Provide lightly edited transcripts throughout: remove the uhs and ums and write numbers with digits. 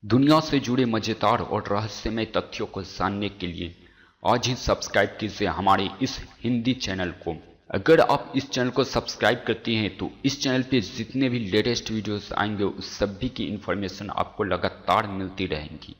दुनिया से जुड़े मजेदार और रहस्यमय तथ्यों को जानने के लिए आज ही सब्सक्राइब कीजिए हमारे इस हिंदी चैनल को। अगर आप इस चैनल को सब्सक्राइब करते हैं तो इस चैनल पे जितने भी लेटेस्ट वीडियोस आएंगे उस सभी की इन्फॉर्मेशन आपको लगातार मिलती रहेंगी।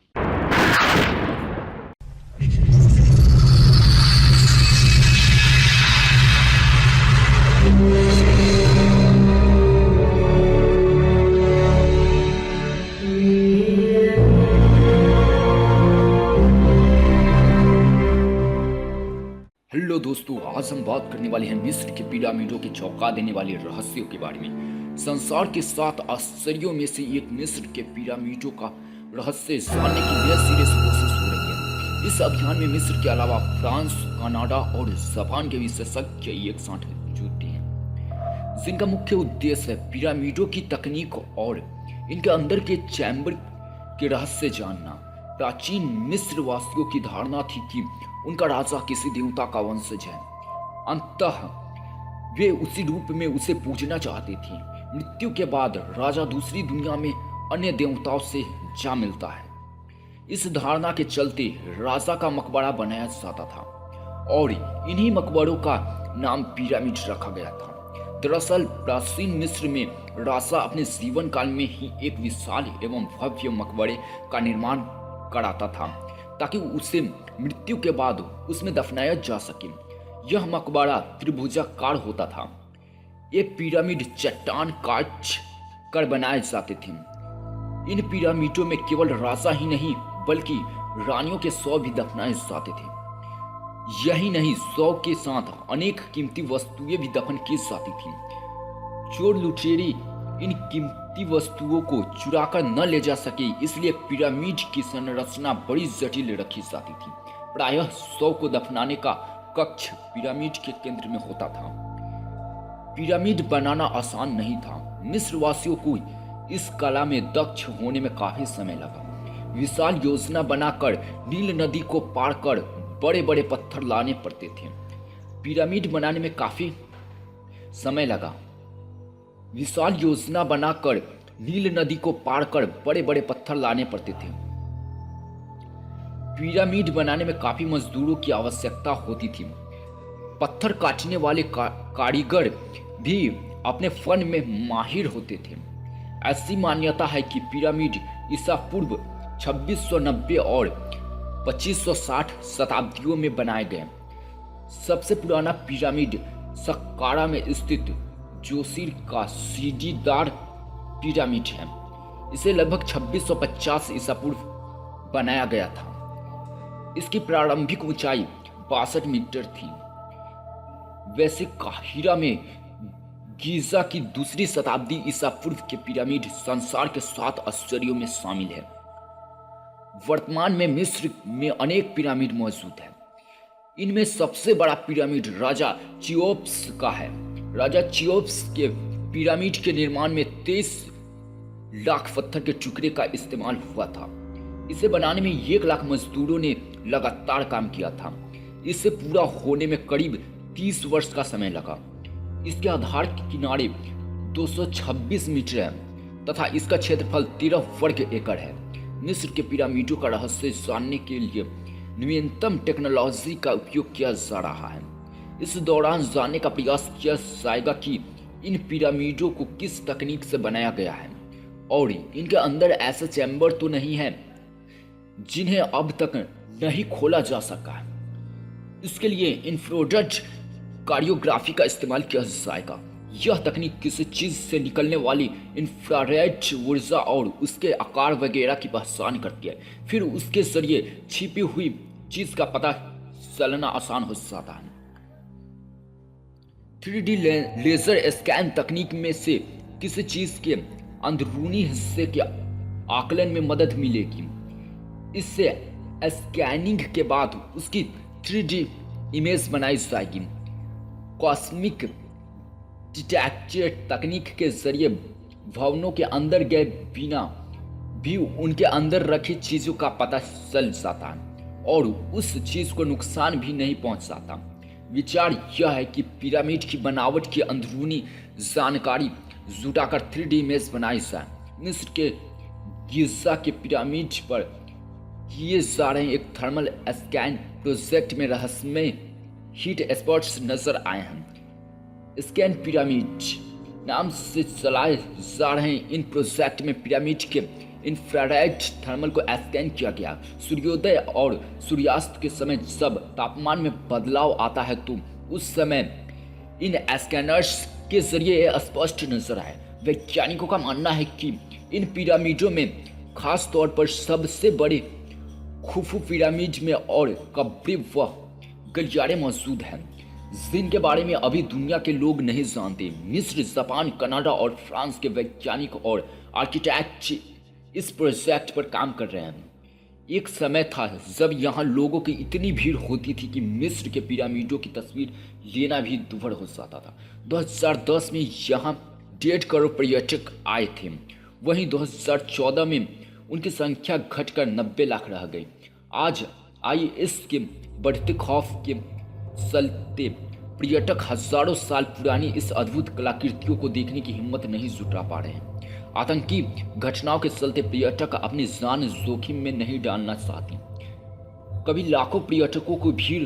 हेलो दोस्तों, आज हम बात करने वाले हैं मिस्र के पिरामिडों के चौंका देने वाले रहस्यों के बारे में। संसार के 7 आश्चर्यों में से एक मिस्र के पिरामिडों का रहस्य जानने की बेसिरे से कोशिश हो रही है। इस अभियान में मिस्र के अलावा फ्रांस, कनाडा और जापान के विशेषज्ञ एक साथ जुटे हैं, जिनका मुख्य उद्देश्य है पिरामिडों की तकनीक और इनके अंदर के चैम्बर के रहस्य जानना। प्राचीन मिस्र वासियों की धारणा थी कि उनका राजा किसी देवता का वंशज है। अंततः वे उसी रूप में उसे पूजना चाहते थे। मृत्यु के बाद राजा दूसरी दुनिया में अन्य देवताओं से जा मिलता है। इस धारणा के चलते राजा का मकबरा बनाया जाता था और इन्हीं मकबरों का नाम पिरामिड रखा गया था। दरअसल प्राचीन मिस्र में राजा अपने जीवन काल में ही एक विशाल एवं भव्य मकबरे का निर्माण कराता था ताकि उसे मृत्यु के बाद उसमें दफनाया जा सके। यह मकबरा त्रिभुजाकार होता था। ये पिरामिड चट्टान काट कर बनाए जाते थे। इन पिरामिडों में केवल राजा ही नहीं बल्कि रानियों के शव भी दफनाए जाते थे। यही नहीं, शव के साथ अनेक कीमती वस्तुएं भी दफन की जाती थी। चोर लुटेरे इन कीमती वस्तुओं को चुराकर न ले जा सके, इसलिए पिरामिड की संरचना बड़ी जटिल रखी जाती थी। प्रायः शव को दफनाने का कक्ष पिरामिड के केंद्र में होता था। पिरामिड बनाना आसान नहीं था। मिस्र वासियों को इस कला में दक्ष होने में काफी समय लगा। विशाल योजना बनाकर नील नदी को पार कर बड़े बड़े पत्थर लाने पड़ते थे। पिरामिड बनाने में काफी समय लगा। विशाल योजना बनाकर नील नदी को पार कर बड़े बड़े पत्थर लाने पड़ते थे। पिरामिड बनाने में काफी मजदूरों की आवश्यकता होती थी। पत्थर काटने वाले कारीगर भी अपने फन में माहिर होते थे। ऐसी मान्यता है कि पिरामिड ईसा पूर्व 2690 और 2560 शताब्दियों में बनाए गए। सबसे पुराना पिरामिड सक्कारा में स्थित जोशीर का सीढ़ीदार पिरामिड है। इसे लगभग 2650 ईसा पूर्व बनाया गया था। इसकी प्रारंभिक ऊंचाई 62 मीटर थी। वैसे काहिरा में गीजा की दूसरी शताब्दी ईसा पूर्व के पिरामिड संसार के 7 आश्चर्यों में शामिल है। वर्तमान में मिस्र में अनेक पिरामिड मौजूद हैं। इनमें सबसे बड़ा पिरामिड राजा चियोप्स का है। राजा चियोप्स के पिरामिड के निर्माण में 23 लाख पत्थर के टुकड़े का इस्तेमाल हुआ था। इसे बनाने में 1 लाख मजदूरों ने लगातार काम किया था। इसे पूरा होने में करीब 30 वर्ष का समय लगा। इसके आधार के किनारे 226 मीटर है तथा इसका क्षेत्रफल 13 वर्ग एकड़ है। मिस्र के पिरामिडों का रहस्य जानने के लिए नवीनतम टेक्नोलॉजी का उपयोग किया जा रहा है। इस दौरान जानने का प्रयास किया जाएगा कि इन पिरामिडों को किस तकनीक से बनाया गया है और इनके अंदर ऐसे चैम्बर तो नहीं है जिन्हें अब तक नहीं खोला जा सका है। इसके लिए इंफ्रारेड कार्योग्राफी का इस्तेमाल किया जाएगा। यह तकनीक किसी चीज से निकलने वाली इंफ्रारेड ऊर्जा और उसके आकार वगैरह की पहचान करती है। फिर उसके जरिए छिपी हुई चीज का पता चलना आसान हो जाता है। 3D लेजर स्कैन तकनीक में से किसी चीज के अंदरूनी हिस्से के आकलन में मदद मिलेगी। इससे स्कैनिंग के बाद उसकी 3D इमेज बनाई जाएगी। कॉस्मिक डिटेक्टर तकनीक के जरिए भवनों के अंदर गए बिना भी उनके अंदर रखी चीजों का पता चल जाता है और उस चीज को नुकसान भी नहीं पहुंच जाता। विचार यह है कि पिरामिड की बनावट की अंदरूनी जानकारी जुटाकर 3D इमेज बनाई जाए। मिस्र के गिज़ा के पिरामिड पर किए जा रहे एक थर्मल स्कैन प्रोजेक्ट में रहस्यमय हीट स्पॉट्स नजर आए हैं। स्कैन पिरामिड नाम से चलाए जा रहे इन प्रोजेक्ट में पिरामिड के इंफ्रारेड थर्मल को स्कैन किया गया। सूर्योदय और सूर्यास्त के समय जब तापमान में बदलाव आता है तो उस समय इन स्कैनर्स के जरिए यह स्पष्ट नजर आए। वैज्ञानिकों का मानना है कि इन पिरामिडों में खास तौर पर सबसे बड़े खुफू पिरामिड में और कब्रें व गलियारे मौजूद हैं जिनके बारे में अभी दुनिया के लोग नहीं जानते। मिस्र, जापान, कनाडा और फ्रांस के वैज्ञानिक और आर्किटेक्ट इस प्रोजेक्ट पर काम कर रहे हैं। एक समय था जब यहाँ लोगों की इतनी भीड़ होती थी कि मिस्र के पिरामिडों की तस्वीर लेना भी दुभर हो जाता था। 2010 में यहाँ 1.5 करोड़ पर्यटक आए थे। वहीं 2014 में उनकी संख्या घटकर 90 लाख रह गई। आज IS के बढ़ते खौफ के चलते पर्यटक हजारों साल पुरानी इस अद्भुत कलाकृतियों को देखने की हिम्मत नहीं जुटा पा रहे हैं। आतंकी घटनाओं के चलते पर्यटक अपनी जान जोखिम में नहीं डालना चाहते। कभी लाखों पर्यटकों को भीड़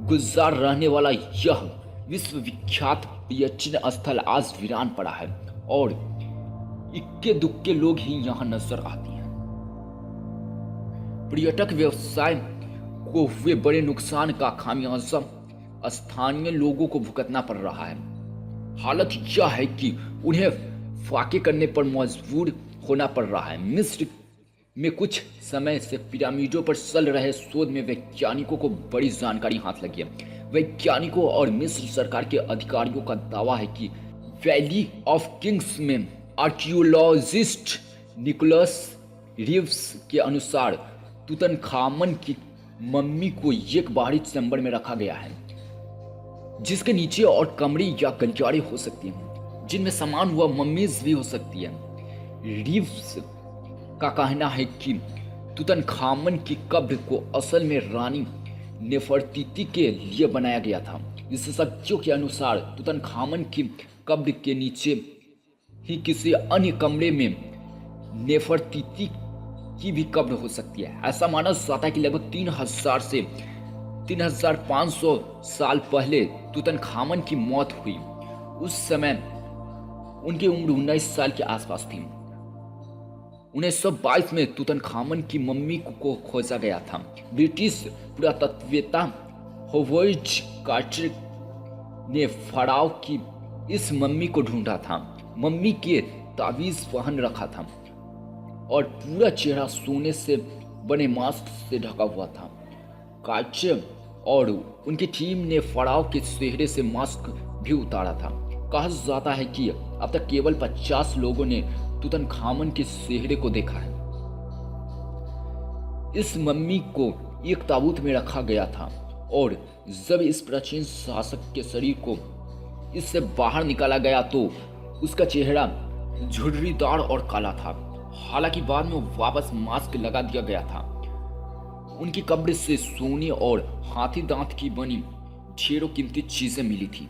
गुजार रहने वाला यह विश्वविख्यात पर्यटन स्थल आज वीरान पड़ा है और इक्के दुक्के लोग ही यहाँ नजर आते हैं। पर्यटक व्यवसाय को हुए बड़े नुकसान का खामियाजा स्थानीय लोगों को भुगतना पड़ रहा है। हालत यह है कि उन्हें फाके करने पर मजबूर होना पड़ रहा है। मिस्र में कुछ समय से पिरामिडों पर चल रहे शोध में वैज्ञानिकों को बड़ी जानकारी हाथ लगी है। वैज्ञानिकों और मिस्र सरकार के अधिकारियों का दावा है कि वैली ऑफ किंग्स में आर्कियोलॉजिस्ट निकोलस रिव्स के अनुसार तुतनखामन की मम्मी को एक बाहरी चैम्बर में रखा गया है जिसके नीचे और कमरे या गलियारे हो सकती हैं जिनमें सामान व मम्मीज भी हो सकती है। रिव्स का कहना है कि तुतनखामन की कब्र को असल में रानी नेफरतीति के लिए बनाया गया था। विशेषज्ञों के अनुसार तुतनखामन की कब्र के नीचे ही किसी अन्य कमरे में नेफरतीति की भी कब्र हो सकती है। ऐसा माना जाता है कि लगभग 3000 से 3500 साल पहले तुतनखामन की मौत हुई। उस समय उनकी उम्र 19 साल के आसपास थी। 1922 में तुतनखामन की मम्मी को खोजा गया था। ब्रिटिश पुरातत्ववेत्ता होवर्ड कार्टर ने फराव की इस मम्मी को ढूंढा था। मम्मी के तावीज पहन रखा था और पूरा चेहरा सोने से बने मास्क से ढका हुआ था। कार्टर और उनकी टीम ने फराव के चेहरे से मास्क भी उतारा था। कहा जाता है कि अब तक केवल 50 लोगों ने तुतनखामन के चेहरे को देखा है। इस मम्मी को एक ताबूत में रखा गया था और जब इस प्राचीन शासक के शरीर को इससे बाहर निकाला गया तो उसका चेहरा झुर्रीदार और काला था। हालांकि बाद में वापस मास्क लगा दिया गया था। उनकी कब्र से सोने और हाथी दांत की बनी ढेरों कीमती चीजें मिली थी।